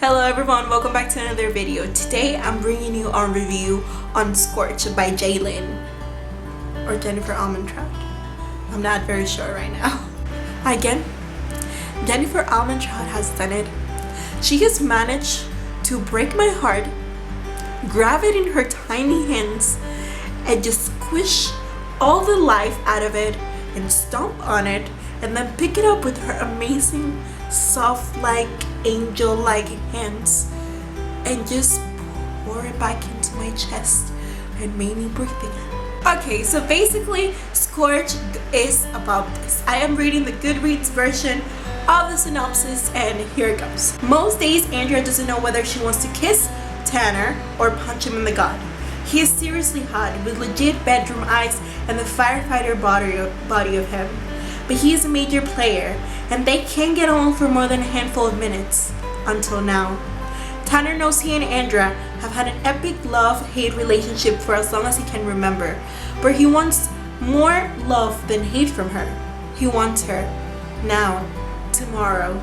Hello everyone, welcome back to another video. Today I'm bringing you a review on Scorched by J.Lynn or Jennifer Armentrout. I'm not very sure right now. Again, Jennifer Armentrout has done it. She has managed to break my heart, grab it in her tiny hands, and just squish all the life out of it and stomp on it, and then pick it up with her amazing, soft-like, angel-like hands and just pour it back into my chest and made me breathe again. Okay, so basically Scorched is about this. I am reading the Goodreads version of the synopsis and here it goes. Most days Andhra doesn't know whether she wants to kiss Tanner or punch him in the gut. He is seriously hot with legit bedroom eyes and the firefighter body of him. But he is a major player and they can't get along for more than a handful of minutes. Until now. Tanner knows he and Andhra have had an epic love-hate relationship for as long as he can remember, but he wants more love than hate from her. He wants her. Now. Tomorrow.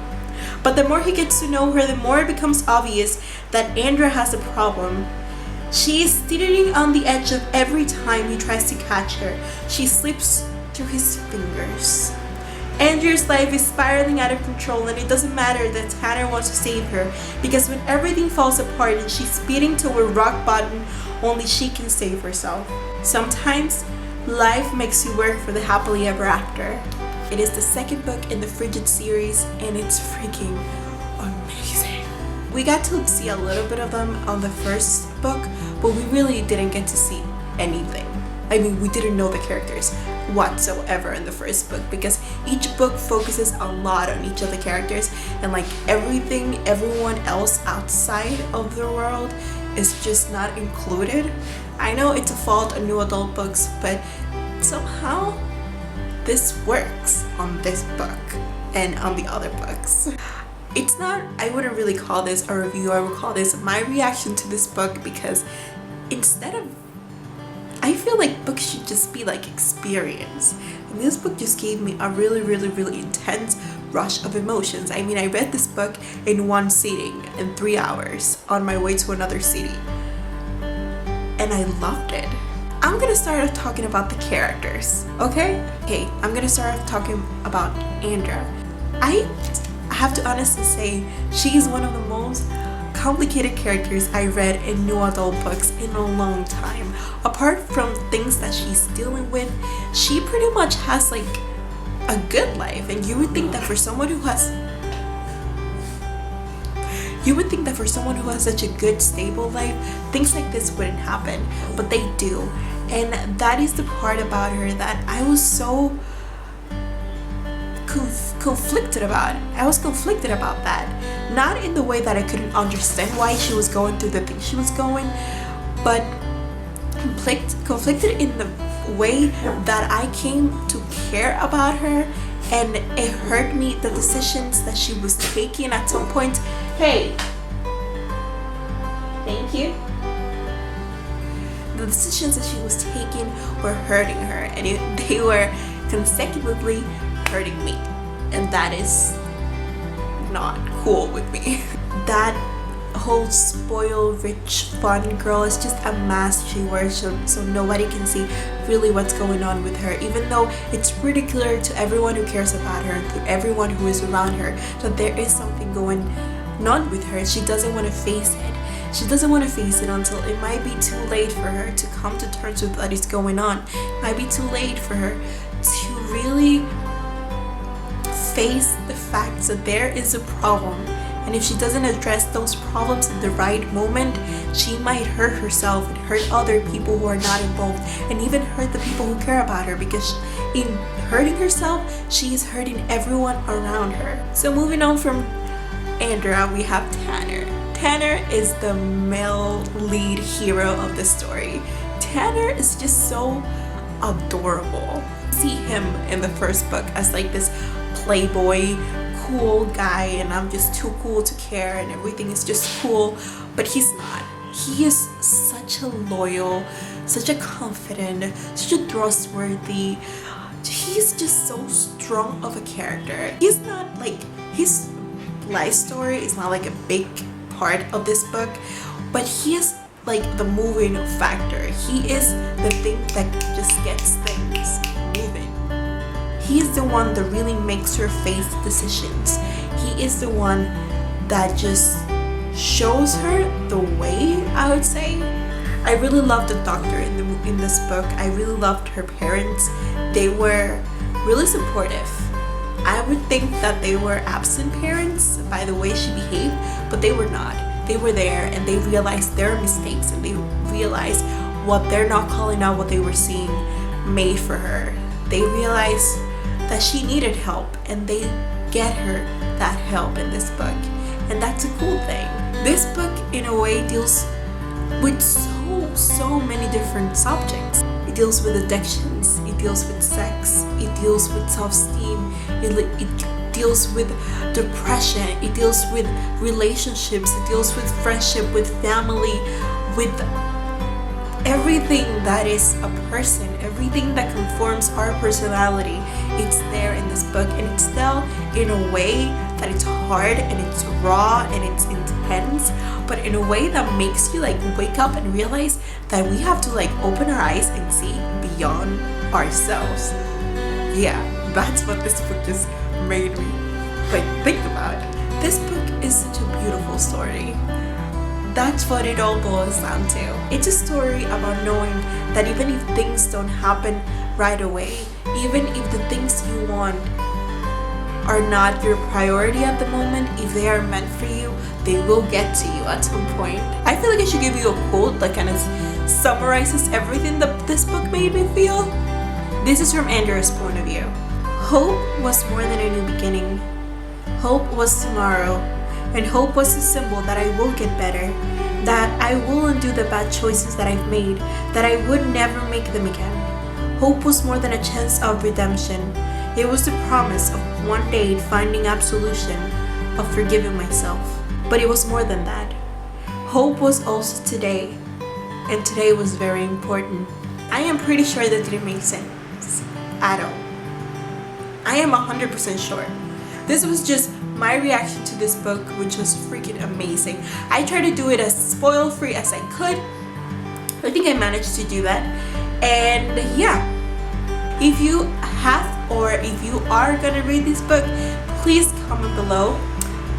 But the more he gets to know her, the more it becomes obvious that Andhra has a problem. She is teetering on the edge of every time he tries to catch her. She slips through his fingers. Andhra's life is spiraling out of control and it doesn't matter that Tanner wants to save her because when everything falls apart and she's speeding toward rock bottom, only she can save herself. Sometimes, life makes you work for the happily ever after. It is the second book in the Frigid series and it's freaking amazing. We got to see a little bit of them on the first book, but we really didn't get to see anything. I mean, we didn't know the characters whatsoever in the first book because each book focuses a lot on each of the characters and like everyone else outside of the world is just not included. I know it's a fault of new adult books, but somehow this works on this book and on the other books. It's not, I wouldn't really call this a review, I would call this my reaction to this book because instead of, I feel like books should just be like experience. And this book just gave me a really intense rush of emotions. I mean, I read this book in one sitting in 3 hours on my way to another city. And I loved it. I'm gonna start off talking about the characters, okay? Okay, I'm gonna start off talking about Andhra. I have to honestly say, she is one of the most complicated characters I read in new adult books in a long time. Apart from things that she's dealing with, she pretty much has like a good life, and you would think that for someone who has such a good stable life, things like this wouldn't happen, but they do. And that is the part about her that I was so conflicted about. I was conflicted about that. Not in the way that I couldn't understand why she was going through the things she was going, but conflicted in the way that I came to care about her, and it hurt me the decisions that she was taking at some point. Hey, thank you. The decisions that she was taking were hurting her, and they were consecutively hurting me, and that is not cool with me. That whole spoiled, rich, fun girl is just a mask she wears so nobody can see really what's going on with her, even though it's pretty clear to everyone who cares about her, to everyone who is around her, that there is something going on with her. She doesn't want to face it. She doesn't want to face it until it might be too late for her to come to terms with what is going on. It might be too late for her to really face the fact that there is a problem, and if she doesn't address those problems in the right moment, she might hurt herself and hurt other people who are not involved, and even hurt the people who care about her, because in hurting herself, she is hurting everyone around her. So moving on from Andhra, we have Tanner. Tanner is the male lead hero of the story. Tanner is just so adorable. See him in the first book as like this playboy, cool guy, and I'm just too cool to care and everything is just cool, but he's not. He is such a loyal, such a confident, such a trustworthy, he's just so strong of a character. He's not like, his life story is not like a big part of this book, but he is like the moving factor. He is the thing that just gets things moving. He is the one that really makes her face decisions. He is the one that just shows her the way, I would say. I really loved the doctor in this book. I really loved her parents. They were really supportive. I would think that they were absent parents by the way she behaved, but they were not. They were there, and they realized their mistakes, and they realized what they're not calling out, what they were seeing made for her. They realized that she needed help, and they get her that help in this book, and that's a cool thing. This book in a way deals with so many different subjects. It deals with addictions, it deals with sex, it deals with self-esteem, it deals with depression, it deals with relationships, it deals with friendship, with family, with everything that is a person, everything that conforms our personality. It's there in this book, and it's still in a way that it's hard and it's raw and it's intense, but in a way that makes you like wake up and realize that we have to like open our eyes and see beyond ourselves. Yeah, that's what this book just made me like think about. This book is such a beautiful story. That's what it all boils down to. It's a story about knowing that even if things don't happen right away, even if the things you want are not your priority at the moment, if they are meant for you, they will get to you at some point. I feel like I should give you a quote that kind of summarizes everything that this book made me feel. This is from Andhra's point of view. Hope was more than a new beginning. Hope was tomorrow, and hope was a symbol that I will get better, that I will undo the bad choices that I've made, that I would never make them again. Hope was more than a chance of redemption. It was the promise of one day finding absolution, of forgiving myself. But it was more than that. Hope was also today, and today was very important. I am pretty sure that didn't make sense at all. I am 100% sure. This was just my reaction to this book, which was freaking amazing. I tried to do it as spoil-free as I could. I think I managed to do that. And yeah, if you have or if you are gonna read this book, please comment below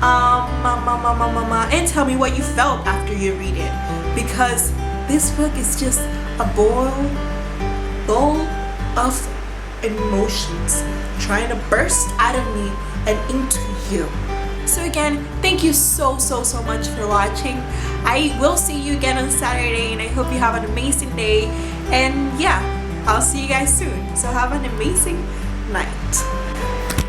and tell me what you felt after you read it, because this book is just a bowl of emotions trying to burst out of me and into you. So again, thank you so much for watching. I will see you again on Saturday, and I hope you have an amazing day. And yeah, I'll see you guys soon. So have an amazing night.